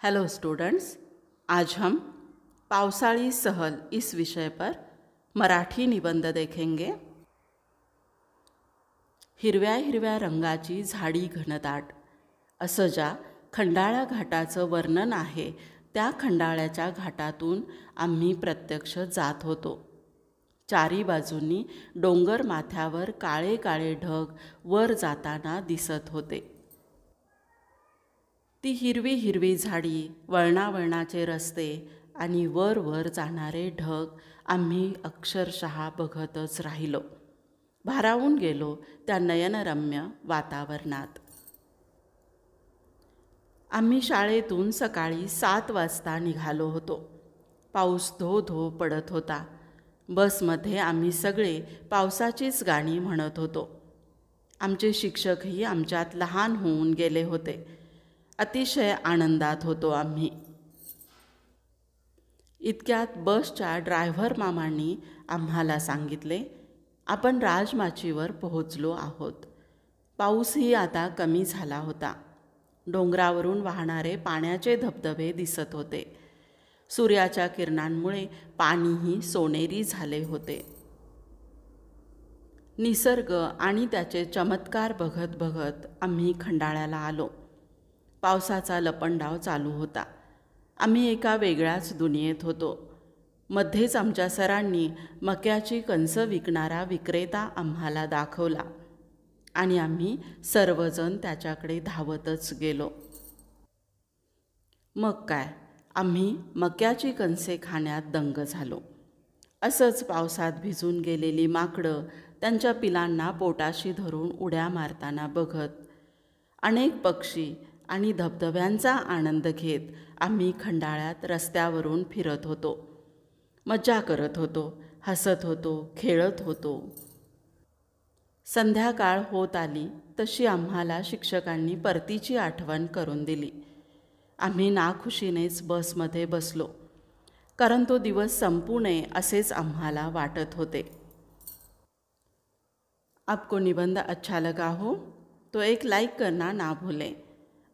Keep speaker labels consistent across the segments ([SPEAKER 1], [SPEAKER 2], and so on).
[SPEAKER 1] Hello students, आज हम पावसाळी सहल इस विषय पर मराठी निबंध देखेंगे। हिरव्या हिरव्या रंगाची झाडी घनदाट असं ज्या खंडाळा घाटाचं वर्णन आहे त्या खंडाळ्याच्या घाटातून आम्ही प्रत्यक्ष जात होतो। चारी बाजूंनी डोंगर माथ्यावर काळे काळे ढग वर जाताना दिसत होते। ती हिरवी हिरवी झाडी, वळणावळणाचे रस्ते आणि वर वर जाणारे ढग आम्ही अक्षरशः बघतच राहिलो, भारावून गेलो त्या नयनरम्य वातावरणात। आम्ही शाळेतून सकाळी 7 वाजता निघालो होतो। पाऊस धो धो पडत होता। बसमध्ये आम्ही सगळे पावसाचीच गाणी म्हणत होतो। आमचे शिक्षकही आमच्यात लहान होऊन गेले होते। अतिशय आनंदात होतो आम्ही। इतक्यात बसच्या ड्रायव्हर मामांनी आम्हाला सांगितले, आपण राजमाचीवर पोहोचलो आहोत। पाऊसही आता कमी झाला होता। डोंगरावरून वाहणारे पाण्याचे धबधबे दिसत होते। सूर्याच्या किरणांमुळे पाणीही सोनेरी झाले होते। निसर्ग आणि त्याचे चमत्कार बघत बघत आम्ही खंडाळ्याला आलो। पावसाचा लपंडाव चालू होता। आम्ही एका वेगळ्याच दुनियेत होतो। मध्येच आमच्या सरांनी मक्याची कणसं विकणारा विक्रेता आम्हाला दाखवला आणि आम्ही सर्वजण त्याच्याकडे धावतच गेलो। मग काय, आम्ही मक्याची कणसे खाण्यात दंग झालो। असंच पावसात भिजून गेलेली माकडं त्यांच्या पिलांना पोटाशी धरून उड्या मारताना बघत, अनेक पक्षी आणि धबधब्यांचा आनंद घेत आम्ही खंडाळ्यात रस्त्यावरून फिरत होतो, मज्जा करत होतो, हसत होतो, खेळत होतो। संध्याकाळ होत आली तशी आम्हाला शिक्षकांनी परतीची आठवण करून दिली। आम्ही नाखुशीनेच बसमध्ये बसलो, कारण तो दिवस संपू नये असेच आम्हाला वाटत होते। आपको निबंध अच्छा लगा हो तो एक लाइक करना ना भूलें,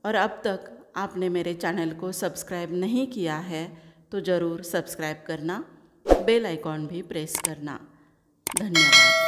[SPEAKER 1] और अब तक आपने मेरे चैनल को सब्सक्राइब नहीं किया है तो ज़रूर सब्सक्राइब करना, बेल आइकॉन भी प्रेस करना। धन्यवाद।